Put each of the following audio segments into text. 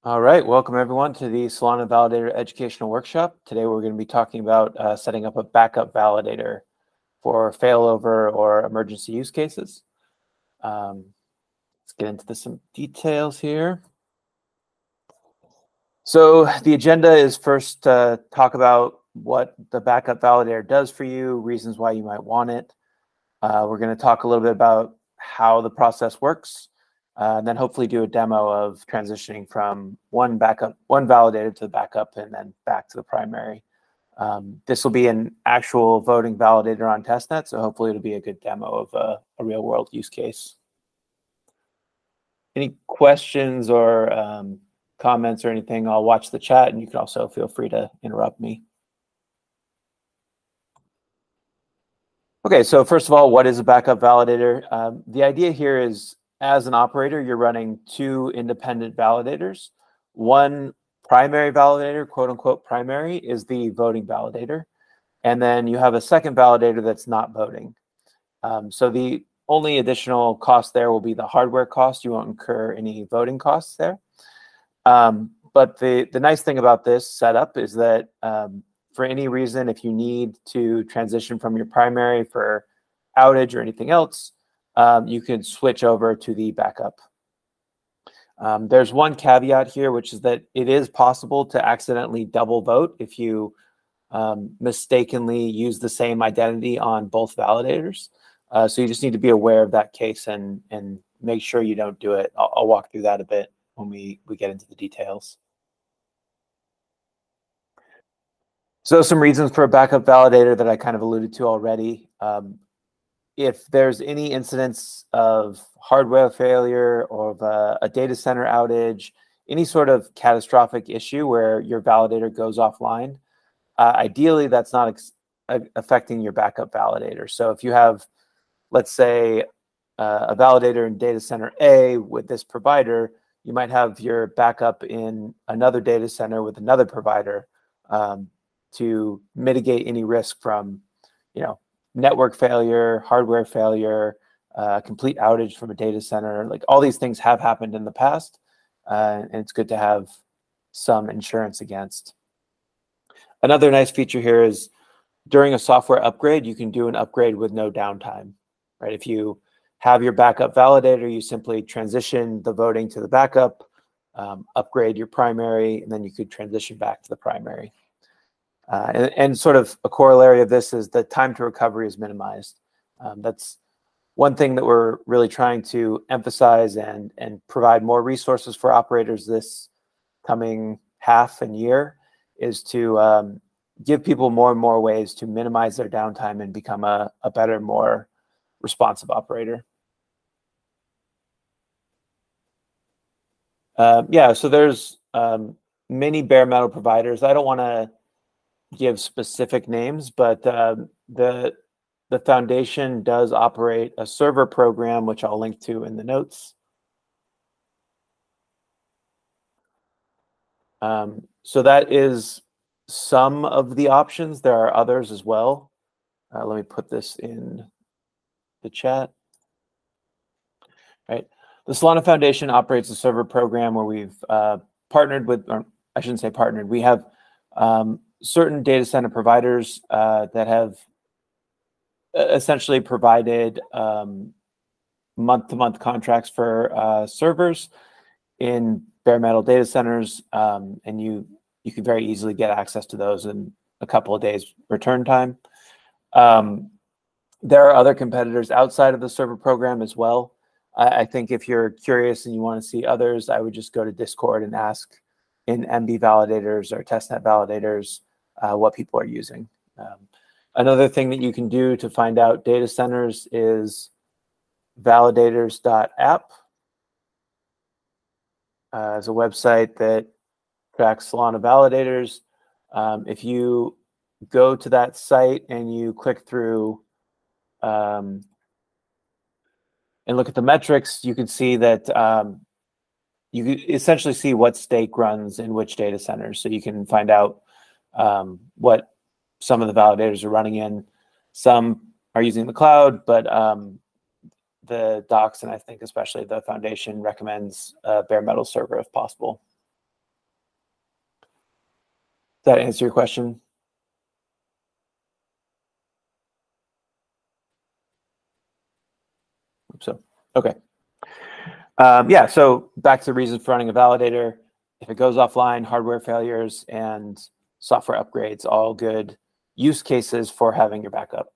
All right, welcome everyone to the Solana Validator Educational Workshop. Today we're going to be talking about setting up a backup validator for failover or emergency use cases. Let's get into some details here. So the agenda is first to talk about what the backup validator does for you, reasons why you might want it. We're going to talk a little bit about how the process works. And then hopefully do a demo of transitioning from one validator to the backup and then back to the primary. This will be an actual voting validator on testnet, so hopefully it'll be a good demo of a real world use case. Any questions or comments or anything, I'll watch the chat, and you can also feel free to interrupt me. Okay, so first of all, what is a backup validator? The idea here is, as an operator, you're running two independent validators. One primary validator, quote unquote primary, is the voting validator. And then you have a second validator that's not voting. So the only additional cost there will be the hardware cost. You won't incur any voting costs there. But the nice thing about this setup is that for any reason, if you need to transition from your primary for outage or anything else, you can switch over to the backup. There's one caveat here, which is that it is possible to accidentally double vote if you mistakenly use the same identity on both validators. So you just need to be aware of that case and make sure you don't do it. I'll walk through that a bit when we get into the details. So some reasons for a backup validator that I kind of alluded to already. If there's any incidents of hardware failure or of a data center outage, any sort of catastrophic issue where your validator goes offline, ideally that's not affecting your backup validator. So if you have, let's say, a validator in data center A with this provider, you might have your backup in another data center with another provider to mitigate any risk from, network failure, hardware failure, complete outage from a data center. Like, all these things have happened in the past, and it's good to have some insurance against. Another nice feature here is during a software upgrade, you can do an upgrade with no downtime, right? If you have your backup validator, you simply transition the voting to the backup, upgrade your primary, and then you could transition back to the primary. And sort of a corollary of this is the time to recovery is minimized. That's one thing that we're really trying to emphasize and provide more resources for operators this coming half and year, is to give people more and more ways to minimize their downtime and become a better, more responsive operator. Yeah, so there's many bare metal providers. I don't want to give specific names, but the foundation does operate a server program, which I'll link to in the notes. So that is some of the options. There are others as well. Let me put this in the chat. Right. The Solana Foundation operates a server program where we've partnered with, or I shouldn't say partnered, we have certain data center providers that have essentially provided month-to-month contracts for servers in bare metal data centers, and you can very easily get access to those in a couple of days return time. There are other competitors outside of the server program as well. I think if you're curious and you want to see others, I would just go to Discord and ask in MB validators or testnet validators what people are using. Another thing that you can do to find out data centers is validators.app. It's a website that tracks Solana validators. If you go to that site and you click through and look at the metrics, you can see that you can essentially see what stake runs in which data centers. So you can find out what some of the validators are running in. Some are using the cloud, but the docs, and I think especially the foundation, recommends a bare metal server if possible. that answer your question? So, okay. Yeah, so back to the reasons for running a validator. If it goes offline, hardware failures and software upgrades, all good use cases for having your backup.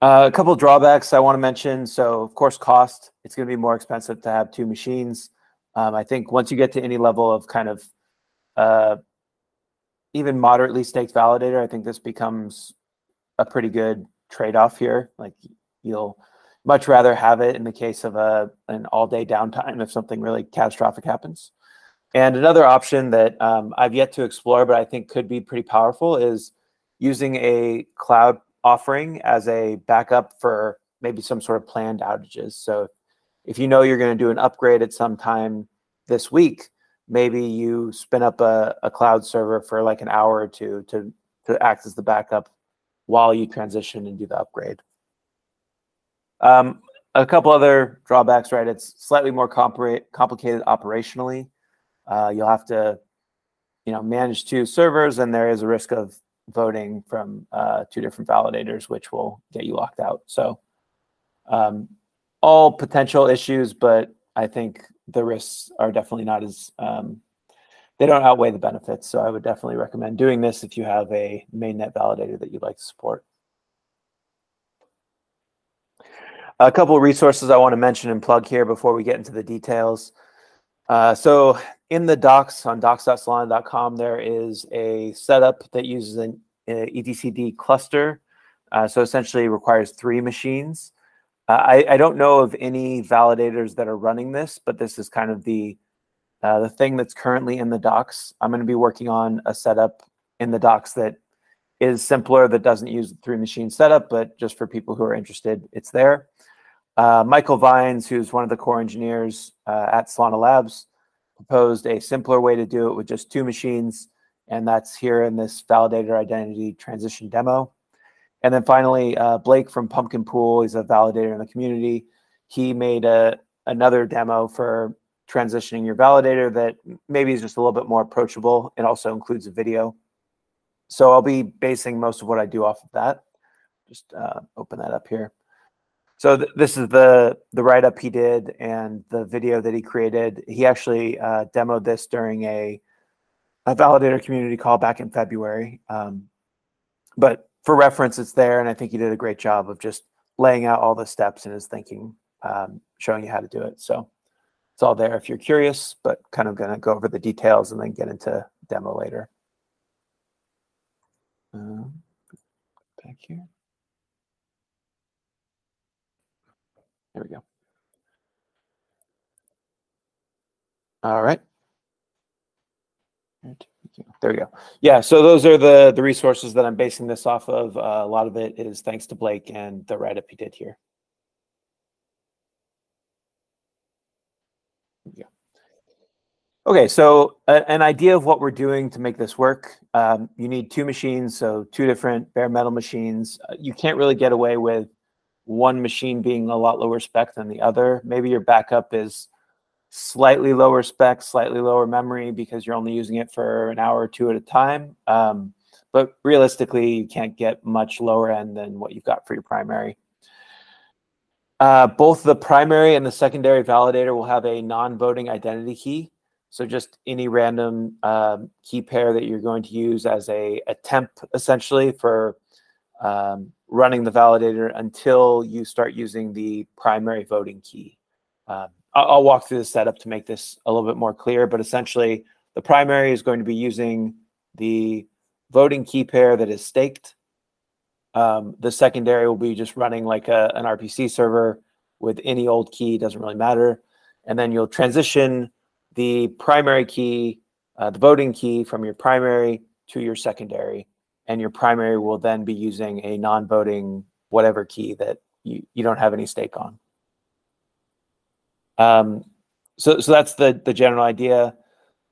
A couple of drawbacks I want to mention. So, of course, cost. It's going to be more expensive to have two machines. I think once you get to any level of kind of even moderately staked validator, I think this becomes a pretty good trade-off here. Like, you'll much rather have it in the case of an all-day downtime if something really catastrophic happens. And another option that I've yet to explore, but I think could be pretty powerful, is using a cloud offering as a backup for maybe some sort of planned outages. So if you know you're going to do an upgrade at some time this week, maybe you spin up a cloud server for like an hour or two to act as the backup while you transition and do the upgrade. A couple other drawbacks, right? It's slightly more complicated operationally. You'll have to, manage two servers, and there is a risk of voting from two different validators, which will get you locked out. So all potential issues, but I think the risks are definitely not as, they don't outweigh the benefits. So I would definitely recommend doing this if you have a mainnet validator that you'd like to support. A couple of resources I want to mention and plug here before we get into the details. So in the docs on docs.solana.com, there is a setup that uses an etcd cluster. So essentially requires 3 machines. I don't know of any validators that are running this, but this is kind of the thing that's currently in the docs. I'm going to be working on a setup in the docs that is simpler, that doesn't use the 3-machine setup, but just for people who are interested, it's there. Michael Vines, who's one of the core engineers at Solana Labs, proposed a simpler way to do it with just 2 machines, and that's here in this validator identity transition demo. And then finally, Blake from Pumpkin Pool, he's a validator in the community. He made another demo for transitioning your validator that maybe is just a little bit more approachable. It also includes a video. So I'll be basing most of what I do off of that. Just open that up here. So this is the write-up he did and the video that he created. He actually demoed this during a validator community call back in February. But for reference, it's there, and I think he did a great job of just laying out all the steps in his thinking, showing you how to do it. So it's all there if you're curious, but kind of going to go over the details and then get into demo later. Back here. There we go. All right. There we go. Yeah, so those are the resources that I'm basing this off of. A lot of it is thanks to Blake and the write-up he did here. Yeah. Okay, so an idea of what we're doing to make this work. You need 2 machines, so 2 different bare metal machines. You can't really get away with one machine being a lot lower spec than the other. Maybe your backup is slightly lower spec, slightly lower memory because you're only using it for an hour or 2 at a time. But realistically, you can't get much lower end than what you've got for your primary. Both the primary and the secondary validator will have a non-voting identity key. So just any random key pair that you're going to use as a temp, essentially, for running the validator until you start using the primary voting key. I'll walk through the setup to make this a little bit more clear, but essentially the primary is going to be using the voting key pair that is staked. The secondary will be just running like an RPC server with any old key, doesn't really matter. And then you'll transition the primary key, the voting key from your primary to your secondary. And your primary will then be using a non-voting whatever key that you don't have any stake on. So that's the general idea.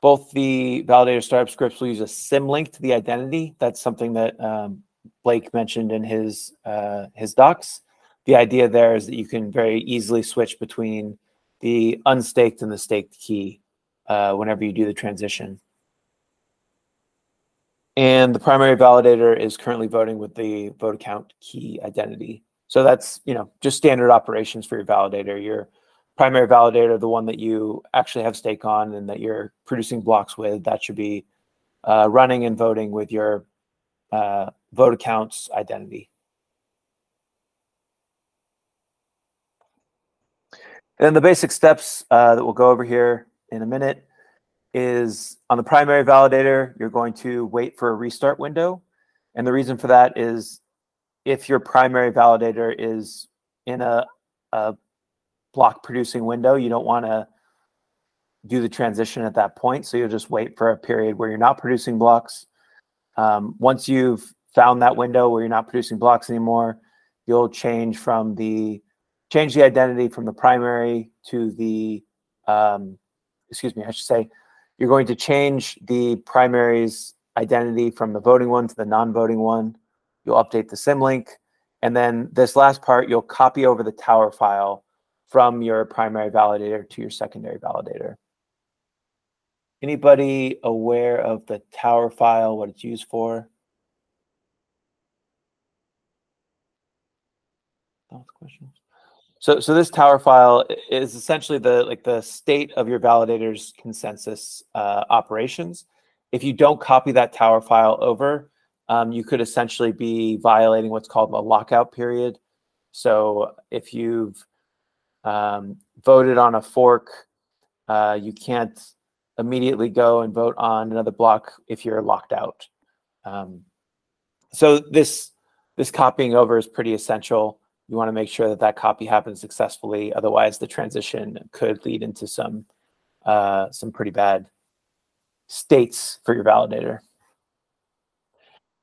Both the validator startup scripts will use a symlink to the identity. That's something that Blake mentioned in his docs. The idea there is that you can very easily switch between the unstaked and the staked key whenever you do the transition. And the primary validator is currently voting with the vote account key identity. So that's, just standard operations for your validator. Your primary validator, the one that you actually have stake on and that you're producing blocks with, that should be running and voting with your vote account's identity. And the basic steps that we'll go over here in a minute is on the primary validator, you're going to wait for a restart window. And the reason for that is if your primary validator is in a block producing window, you don't want to do the transition at that point. So you'll just wait for a period where you're not producing blocks. Once you've found that window where you're not producing blocks anymore, you'll change the identity from the primary to the, you're going to change the primary's identity from the voting one to the non-voting one. You'll update the symlink. And then this last part, you'll copy over the tower file from your primary validator to your secondary validator. Anybody aware of the tower file, what it's used for? So this tower file is essentially the state of your validator's consensus operations. If you don't copy that tower file over, you could essentially be violating what's called a lockout period. So if you've voted on a fork, you can't immediately go and vote on another block if you're locked out. So this copying over is pretty essential. You want to make sure that copy happens successfully. Otherwise, the transition could lead into some pretty bad states for your validator.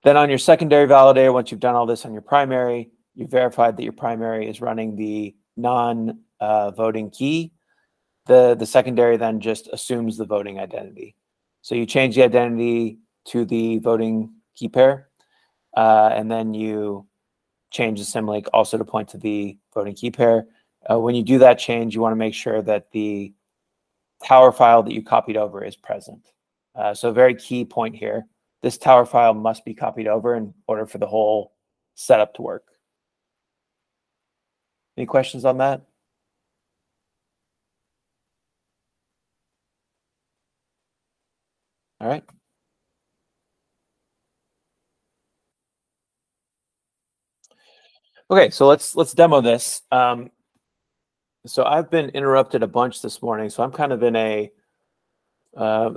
Then on your secondary validator, once you've done all this on your primary, you've verified that your primary is running the non-voting key. The secondary then just assumes the voting identity. So you change the identity to the voting key pair, and then you change the symlink also to point to the voting key pair. When you do that change, you want to make sure that the tower file that you copied over is present. So a very key point here, this tower file must be copied over in order for the whole setup to work. Any questions on that? All right. Okay, so let's demo this. So I've been interrupted a bunch this morning, so I'm kind of in a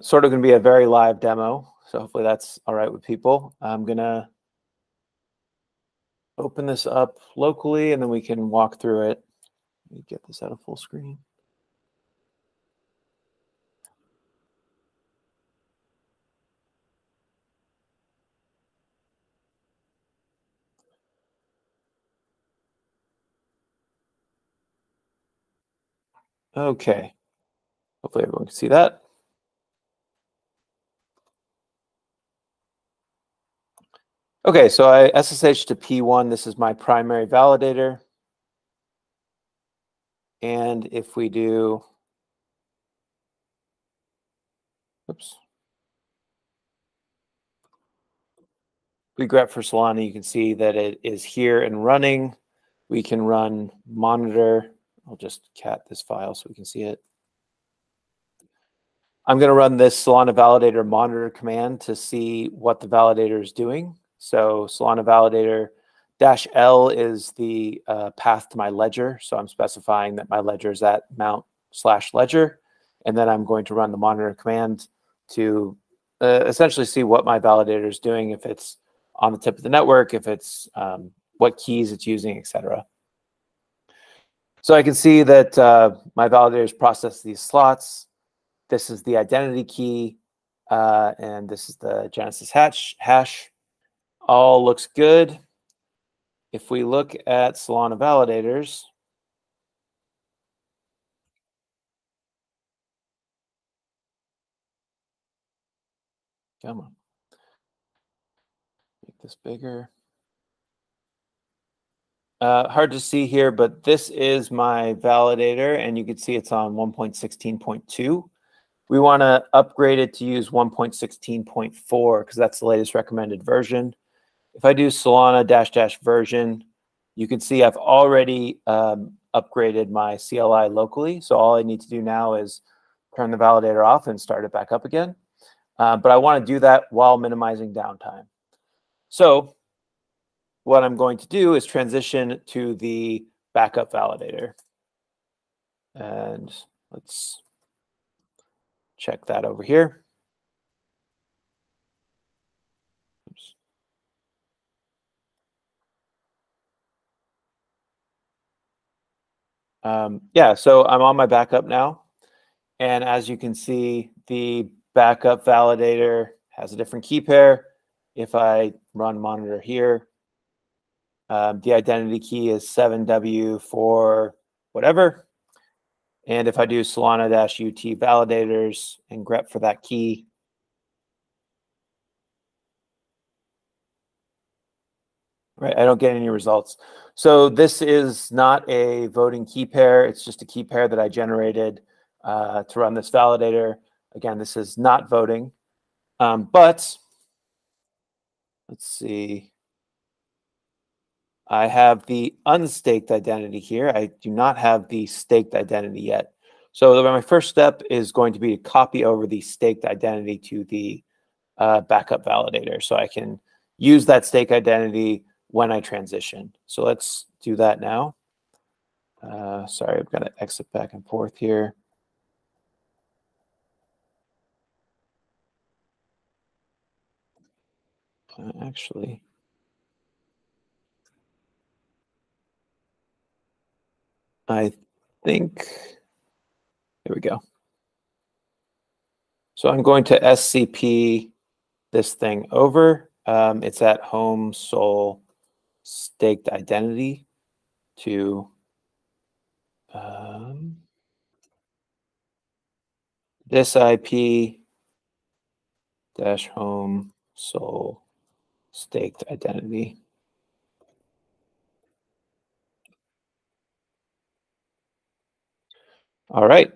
sort of going to be a very live demo. So hopefully that's all right with people. I'm going to open this up locally, and then we can walk through it. Let me get this out of full screen. Okay. Hopefully everyone can see that. Okay, so I SSH to P1. This is my primary validator. And if we do, oops. We grep for Solana, you can see that it is here and running. We can run monitor. I'll just cat this file so we can see it. I'm going to run this Solana Validator monitor command to see what the validator is doing. So Solana Validator -L is the path to my ledger. So I'm specifying that my ledger is at mount/ledger. And then I'm going to run the monitor command to essentially see what my validator is doing, if it's on the tip of the network, if it's what keys it's using, etc. So I can see that my validators process these slots. This is the identity key, and this is the Genesis hash. All looks good. If we look at Solana validators, come on, make this bigger. Hard to see here, but this is my validator, and you can see it's on 1.16.2. We want to upgrade it to use 1.16.4 because that's the latest recommended version. If I do Solana -- version, you can see I've already upgraded my CLI locally. So all I need to do now is turn the validator off and start it back up again. But I want to do that while minimizing downtime. So what I'm going to do is transition to the backup validator. And let's check that over here. Oops. Yeah, so I'm on my backup now. And as you can see, the backup validator has a different key pair. If I run monitor here, the identity key is 7W4 whatever. And if I do Solana -UT validators and grep for that key, right, I don't get any results. So this is not a voting key pair. It's just a key pair that I generated to run this validator. Again, this is not voting. But let's see. I have the unstaked identity here. I do not have the staked identity yet. So my first step is going to be to copy over the staked identity to the backup validator so I can use that stake identity when I transition. So let's do that now. Sorry, I've got to exit back and forth here. Actually, I think, there we go. So I'm going to SCP this thing over. It's at home sol staked identity to this IP -home sol staked identity. All right.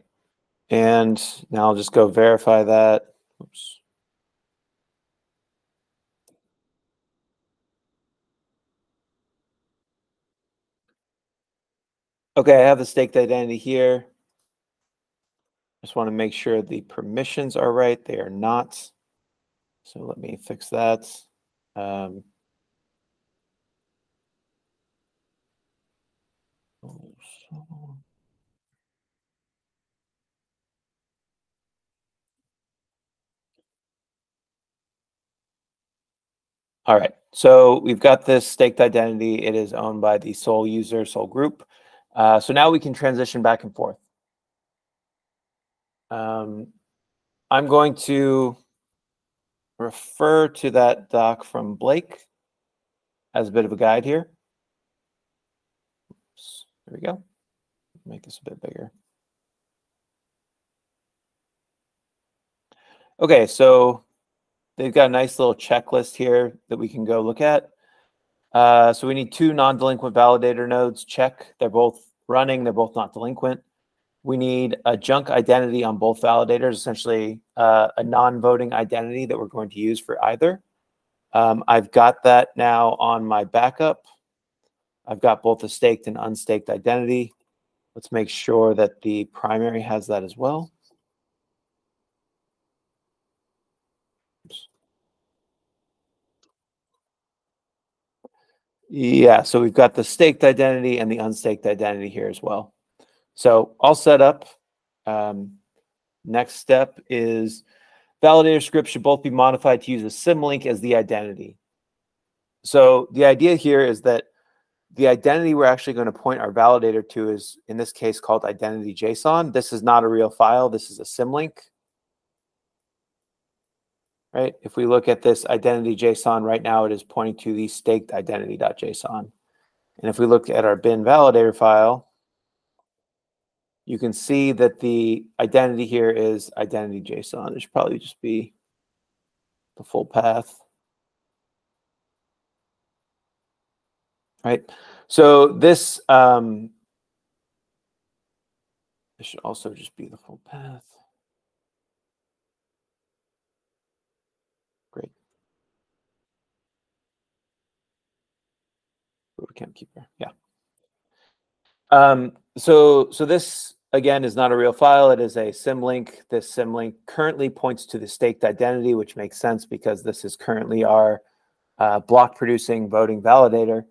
And now I'll just go verify that. Oops. Okay, I have the staked identity here. Just want to make sure the permissions are right. They are not. So let me fix that. All right, so we've got this staked identity. It is owned by the sole user, sole group. So now we can transition back and forth. I'm going to refer to that doc from Blake as a bit of a guide here. Oops, there we go. Make this a bit bigger. Okay, so they've got a nice little checklist here that we can go look at. So we need 2 non-delinquent validator nodes. Check. They're both running. They're both not delinquent. We need a junk identity on both validators, essentially a non-voting identity that we're going to use for either. I've got that now on my backup. I've got both a staked and unstaked identity. Let's make sure that the primary has that as well. Oops. Yeah, so we've got the staked identity and the unstaked identity here as well. So all set up. Next step is validator script should both be modified to use a symlink as the identity. So the idea here is that the identity we're actually going to point our validator to is, in this case, called identity JSON. This is not a real file. This is a symlink. Right? If we look at this identity JSON right now, it is pointing to the staked identity.json. And if we look at our bin validator file, you can see that the identity here is identity JSON. It should probably just be the full path. Right. So this should also just be the full path. Great. Bootcamp keeper. Yeah. So this again is not a real file. It is a symlink. This symlink currently points to the staked identity, which makes sense because this is currently our block producing voting validator.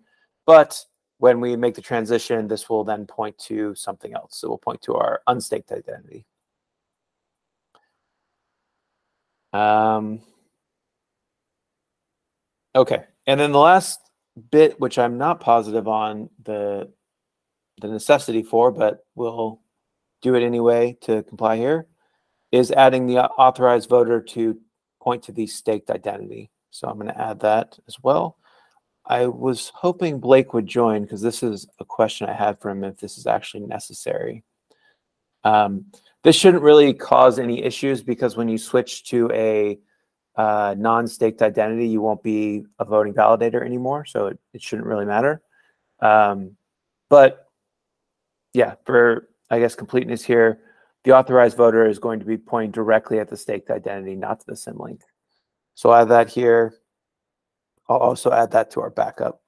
But when we make the transition, this will then point to something else. So we'll point to our unstaked identity. Okay, and then the last bit, which I'm not positive on the necessity for, but we'll do it anyway to comply here, is adding the authorized voter to point to the staked identity. So I'm going to add that as well. I was hoping Blake would join because this is a question I had for him if this is actually necessary. This shouldn't really cause any issues because when you switch to a non-staked identity, you won't be a voting validator anymore. So it shouldn't really matter. But yeah, for, I guess, completeness here, the authorized voter is going to be pointing directly at the staked identity, not to the symlink. So I'll add that here. I'll also add that to our backup.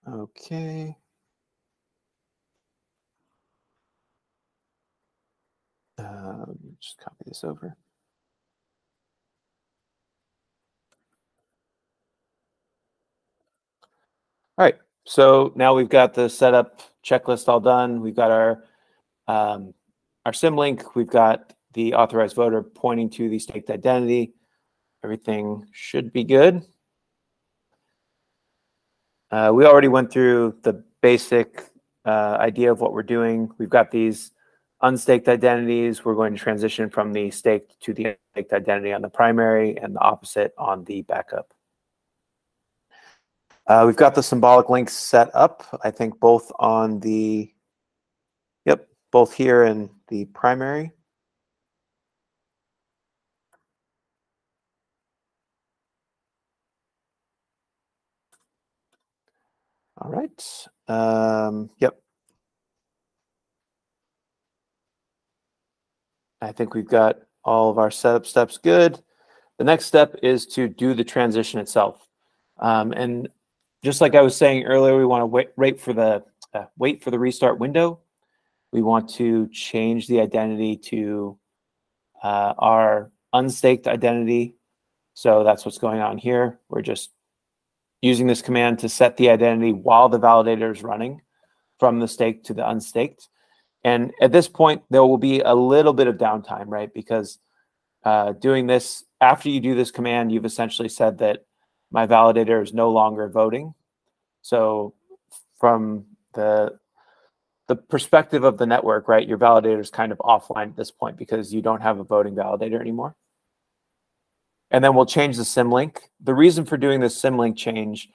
Okay. Just copy this over. All right, so now we've got the setup checklist all done. We've got our symlink. We've got the authorized voter pointing to the staked identity. Everything should be good. We already went through the basic idea of what we're doing. We've got these unstaked identities. We're going to transition from the staked to the staked identity on the primary and the opposite on the backup. We've got the symbolic links set up, I think both on the, yep, both here in the primary. All right. Yep. I think we've got all of our setup steps good. The next step is to do the transition itself. And just like I was saying earlier, we want to wait for the restart window. We want to change the identity to our unstaked identity. So that's what's going on here. We're just using this command to set the identity while the validator is running from the staked to the unstaked. And at this point, there will be a little bit of downtime, right? Because doing this, after you do this command, you've essentially said that my validator is no longer voting. So from the perspective of the network, right, your validator is kind of offline at this point because you don't have a voting validator anymore. And then we'll change the symlink. The reason for doing this symlink change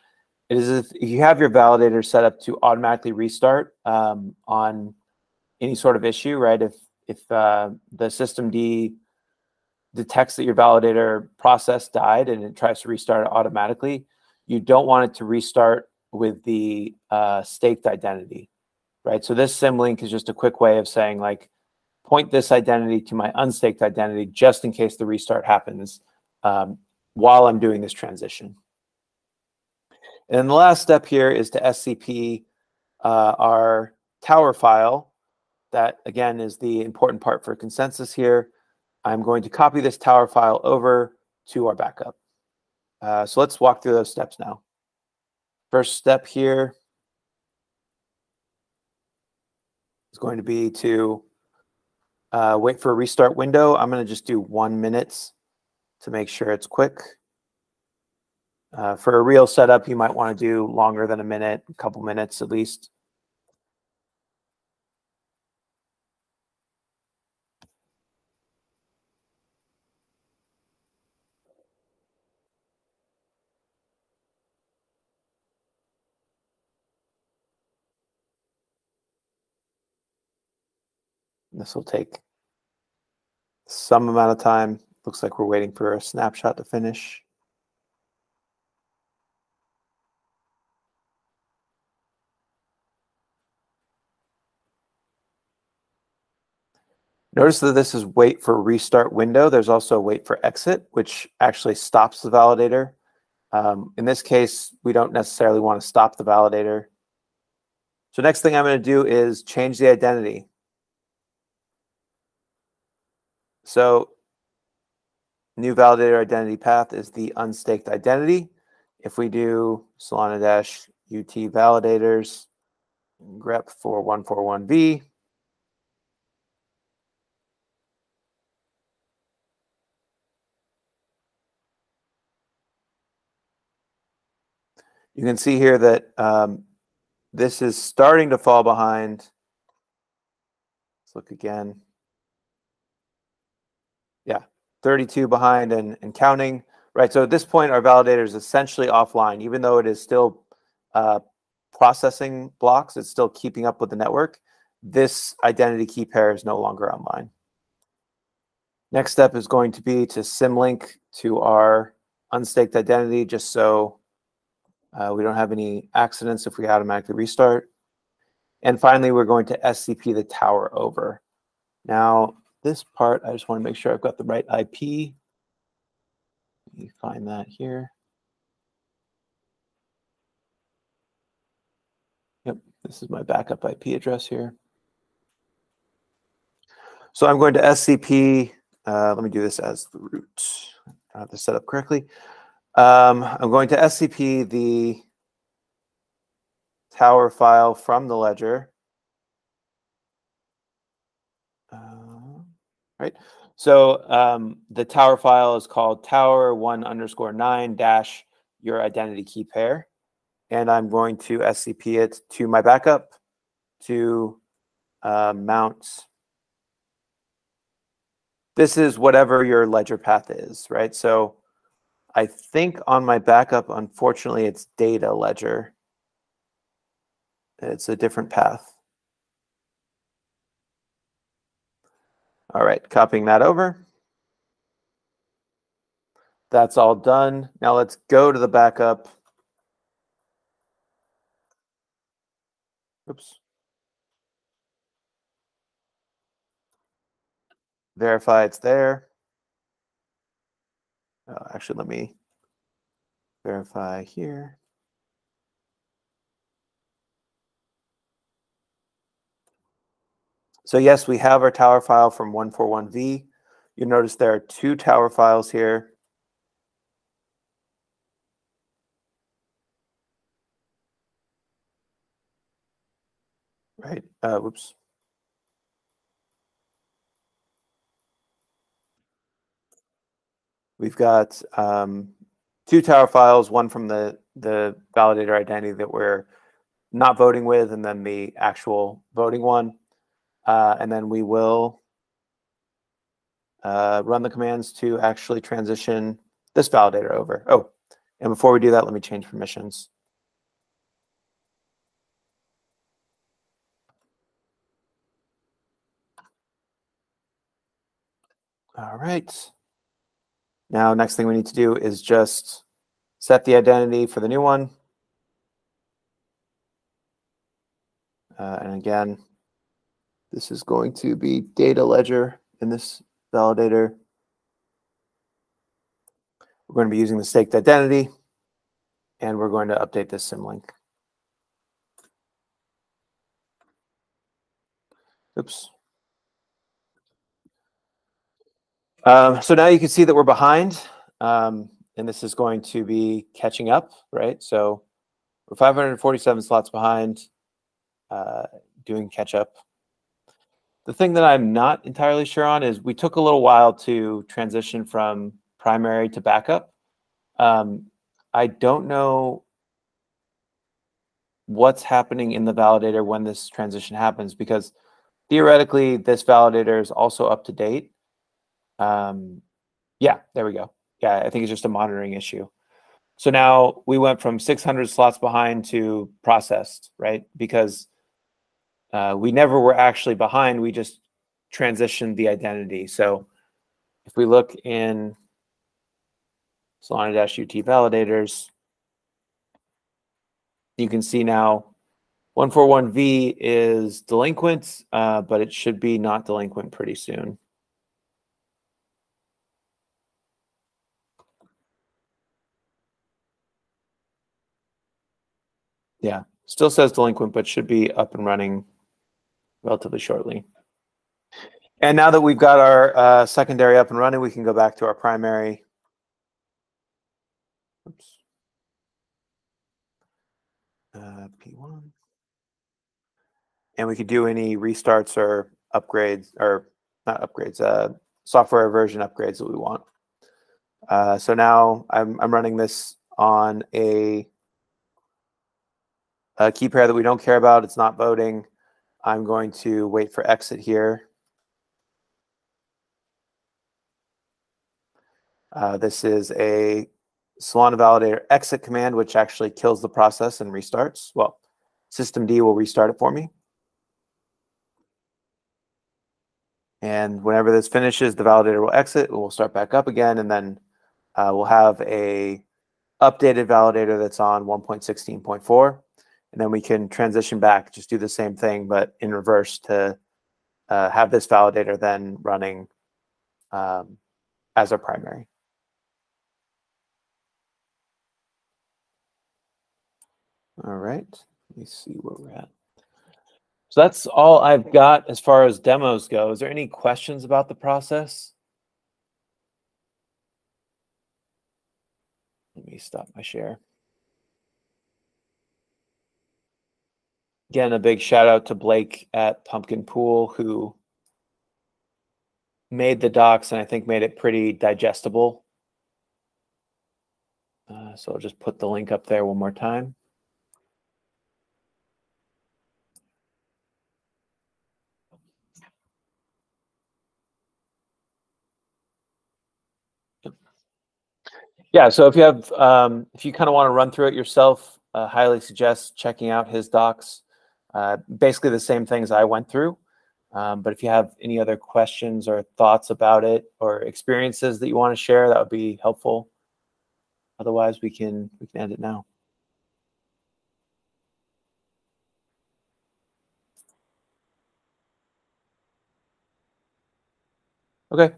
is if you have your validator set up to automatically restart on any sort of issue, right? If the systemd detects that your validator process died and it tries to restart it automatically, you don't want it to restart with the staked identity, right? So this symlink is just a quick way of saying, like, point this identity to my unstaked identity just in case the restart happens while I'm doing this transition. And then the last step here is to SCP our tower file. That, again, is the important part for consensus here. I'm going to copy this tower file over to our backup. So let's walk through those steps now. First step here is going to be to wait for a restart window. I'm going to just do 1 minute to make sure it's quick. For a real setup, you might want to do longer than a minute, a couple minutes at least. This will take some amount of time. Looks like we're waiting for a snapshot to finish. Notice that this is wait for restart window. There's also wait for exit, which actually stops the validator. In this case, we don't necessarily want to stop the validator. So next thing I'm going to do is change the identity. So new validator identity path is the unstaked identity. If we do Solana-UT validators, grep for 141V, you can see here that this is starting to fall behind. Let's look again. Yeah, 32 behind and counting. Right, so at this point, our validator is essentially offline. Even though it is still processing blocks, it's still keeping up with the network. This identity key pair is no longer online. Next step is going to be to symlink to our unstaked identity, just so we don't have any accidents if we automatically restart. And finally, we're going to SCP the tower over. Now, this part, I just want to make sure I've got the right IP. Let me find that here. Yep, this is my backup IP address here. So I'm going to SCP, let me do this as the root. I have this set up correctly. I'm going to SCP the tower file from the ledger. Right. So the tower file is called tower1_9- your identity key pair. And I'm going to SCP it to my backup to mount. This is whatever your ledger path is, right? So I think on my backup, unfortunately, it's data ledger. It's a different path. All right, copying that over. That's all done. Now let's go to the backup. Oops. Verify it's there. Actually, let me verify here. So yes, we have our tower file from 141V. You notice there are two tower files here. Right, whoops. We've got two tower files, one from the validator identity that we're not voting with, and then the actual voting one. And then we will run the commands to actually transition this validator over. Oh, and before we do that, let me change permissions. All right. Now, next thing we need to do is just set the identity for the new one. And again, this is going to be data ledger in this validator. We're going to be using the staked identity, and we're going to update this symlink. Oops. So now you can see that we're behind, and this is going to be catching up, right? So we're 547 slots behind, doing catch up. The thing that I'm not entirely sure on is we took a little while to transition from primary to backup. I don't know what's happening in the validator when this transition happens, because theoretically this validator is also up to date. Yeah, there we go. Yeah, I think it's just a monitoring issue. So now we went from 600 slots behind to processed, right? Because we never were actually behind. We just transition the identity. So if we look in Solana-UT validators, you can see now 141V is delinquent, but it should be not delinquent pretty soon. Yeah, still says delinquent, but should be up and running relatively shortly. And now that we've got our secondary up and running, we can go back to our primary. Oops. P1. And we could do any restarts or upgrades, or not upgrades, software version upgrades that we want. So now I'm running this on a key pair that we don't care about. It's not voting. I'm going to wait for exit here. This is a Solana Validator exit command, which actually kills the process and restarts. Well, systemd will restart it for me. And whenever this finishes, the validator will exit. It will start back up again, and then we'll have a updated validator that's on 1.16.4. And then we can transition back, just do the same thing, but in reverse to have this validator then running as our primary. All right, let me see where we're at. So that's all I've got as far as demos go. Is there any questions about the process? Let me stop my share. Again, a big shout out to Blake at Pumpkin Pool, who made the docs and I think made it pretty digestible. So I'll just put the link up there one more time. Yeah, so if you have, if you kind of want to run through it yourself, highly suggest checking out his docs. Basically the same things I went through. But if you have any other questions or thoughts about it or experiences that you want to share, that would be helpful. Otherwise, we can end it now. Okay,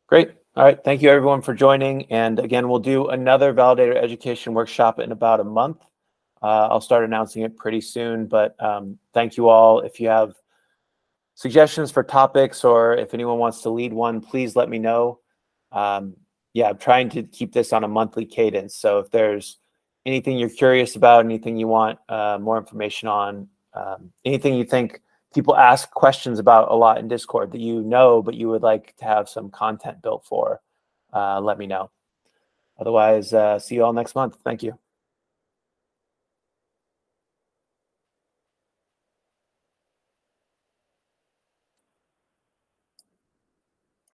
great. All right, thank you everyone for joining. And again, we'll do another validator education workshop in about a month. I'll start announcing it pretty soon, but thank you all. If you have suggestions for topics or if anyone wants to lead one, please let me know. Yeah, I'm trying to keep this on a monthly cadence. So if there's anything you're curious about, anything you want more information on, anything you think people ask questions about a lot in Discord that you know, but you would like to have some content built for, let me know. Otherwise, see you all next month. Thank you.